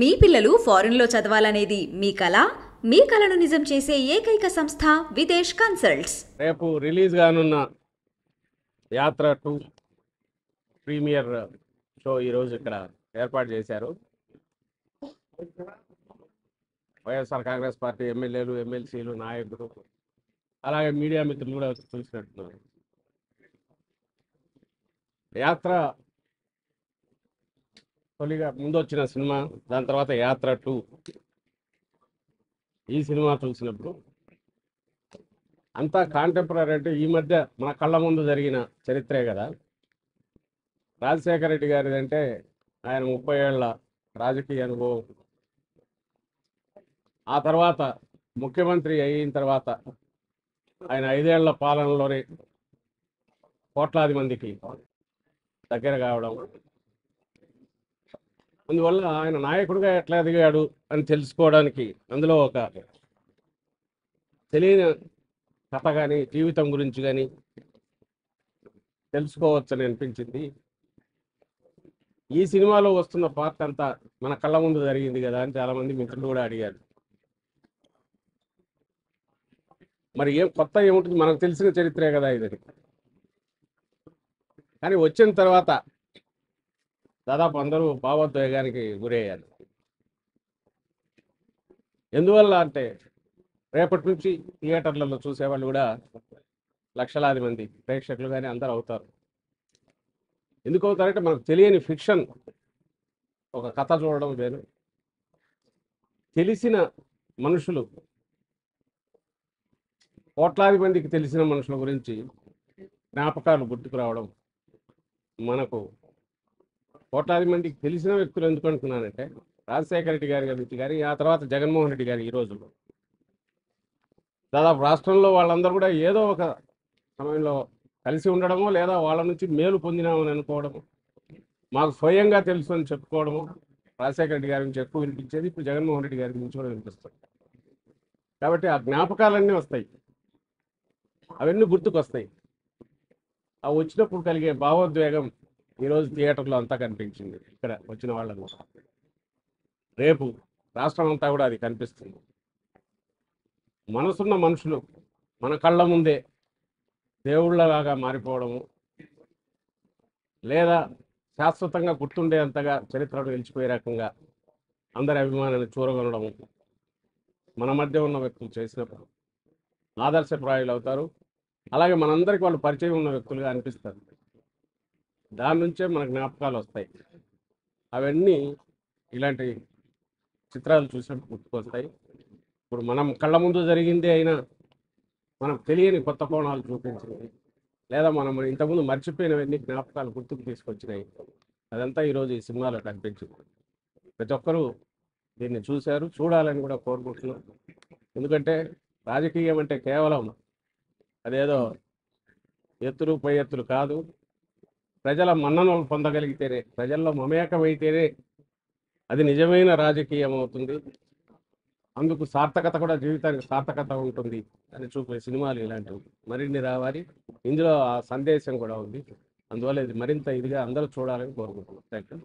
మీ పిల్లలు ఫారెన్ లో చదవాలనేది మీ కల. మీ కలను నిజం చేసే ఏకైక సంస్థ విదేశ్ కన్సల్ట్స్. రేపు రిలీజ్ గానున్న యాత్ర 2 ప్రీమియర్ షో ఈరోజు ఇక్కడ ఏర్పాటు చేశారు. వైఎస్ఆర్ కాంగ్రెస్ పార్టీ ఎమ్మెల్యేలు, ఎమ్మెల్సీలు, నాయకులు, అలాగే మీడియా మిత్రులు కూడా చూసినట్టున్నారు. యాత్ర తొలిగా ముందు వచ్చిన సినిమా, దాని తర్వాత యాత్ర 2. ఈ సినిమా చూసినప్పుడు అంతా కాంటెంపరీ అంటే ఈ మధ్య మన కళ్ళ ముందు జరిగిన చరిత్రే కదా. రాజశేఖర రెడ్డి గారిది అంటే ఆయన 30 ఏళ్ల రాజకీయ అనుభవం, ఆ తర్వాత ముఖ్యమంత్రి అయిన తర్వాత ఆయన 5 ఏళ్ల పాలనలోనే కోట్లాది మందికి దగ్గర కావడం, అందువల్ల ఆయన నాయకుడిగా ఎట్లా ఎదిగాడు అని తెలుసుకోవడానికి అందులో ఒక తెలియని కథ కానీ జీవితం గురించి కానీ తెలుసుకోవచ్చని అనిపించింది. ఈ సినిమాలో వస్తున్న పార్ట్ అంతా మన కళ్ళ ముందు జరిగింది కదా అని చాలామంది మిత్రులు కూడా అడిగారు. మరి ఏం కొత్త ఏముంటుంది, మనకు తెలిసిన చరిత్రే కదా ఇది. కానీ వచ్చిన తర్వాత దాదాపు అందరూ భావోద్వేగానికి గురయ్యారు. ఎందువల్ల అంటే రేపటి నుంచి థియేటర్లలో చూసేవాళ్ళు కూడా లక్షలాది మంది ప్రేక్షకులు కానీ అందరూ అవుతారు. ఎందుకు అవుతారంటే మనకు తెలియని ఫిక్షన్, ఒక కథ చూడడం వేరు, తెలిసిన మనుషులు, కోట్లాది మందికి తెలిసిన మనుషుల గురించి జ్ఞాపకాలు గుర్తుకు రావడం. మనకు కోట్లాది మందికి తెలిసిన వ్యక్తులు ఎందుకు అంటున్నానంటే రాజశేఖర రెడ్డి గారి గురించి కానీ, ఆ తర్వాత జగన్మోహన్ రెడ్డి గారి ఈ రోజుల్లో దాదాపు రాష్ట్రంలో వాళ్ళందరూ కూడా ఏదో ఒక సమయంలో కలిసి ఉండడమో, లేదా వాళ్ళ నుంచి మేలు పొందినామని అనుకోవడము, మాకు స్వయంగా తెలుసు అని చెప్పుకోవడము. రాజశేఖర రెడ్డి గారి నుంచి ఎక్కువ వినిపించేది, ఇప్పుడు జగన్మోహన్ రెడ్డి గారి నుంచి కూడా వినిపిస్తుంది. కాబట్టి ఆ జ్ఞాపకాలన్నీ వస్తాయి, అవన్నీ గుర్తుకొస్తాయి. ఆ వచ్చినప్పుడు కలిగే భావోద్వేగం ఈరోజు థియేటర్లో అంతా కనిపించింది. ఇక్కడ వచ్చిన వాళ్ళకు రేపు రాష్ట్రం అంతా కూడా అది కనిపిస్తుంది. మనసున్న మనుషులు మన కళ్ళ ముందే దేవుళ్ళలాగా మారిపోవడము, లేదా శాశ్వతంగా గుర్తుండేంతగా చరిత్రను నిలిచిపోయే రకంగా అందరి అభిమానాన్ని చూరగొనడము మన మధ్య ఉన్న వ్యక్తులు చేసినప్పుడు ఆదర్శప్రాయులు అవుతారు. అలాగే మనందరికీ వాళ్ళు పరిచయం ఉన్న వ్యక్తులుగా అనిపిస్తారు. దాని నుంచే మనకు జ్ఞాపకాలు వస్తాయి. అవన్నీ ఇలాంటి చిత్రాలు చూసినప్పుడు గుర్తుకొస్తాయి. ఇప్పుడు మనం కళ్ళ ముందు జరిగిందే అయినా మనకు తెలియని కొత్త కోణాలు చూపించింది, లేదా మనం ఇంతకుముందు మర్చిపోయినవన్నీ జ్ఞాపకాలు గుర్తుకు తీసుకొచ్చినాయి. అదంతా ఈరోజు ఈ సినిమాలో కనిపించింది. ప్రతి ఒక్కరూ దీన్ని చూశారు, చూడాలని కూడా కోరుకుంటున్నాం. ఎందుకంటే రాజకీయం అంటే కేవలం అదేదో ఎత్తులు పై ఎత్తులు కాదు. ప్రజల మన్ననలు పొందగలిగితేనే, ప్రజల్లో మమేకమైతేనే అది నిజమైన రాజకీయం అవుతుంది. అందుకు సార్థకత కూడా, జీవితానికి సార్థకత ఉంటుంది అని చూపే సినిమాలు ఇలాంటివి మరిన్ని రావాలి. ఇందులో ఆ సందేశం కూడా ఉంది. అందువల్ల ఇది మరింత ఇదిగా అందరూ చూడాలని కోరుకుంటున్నాం. Thank you.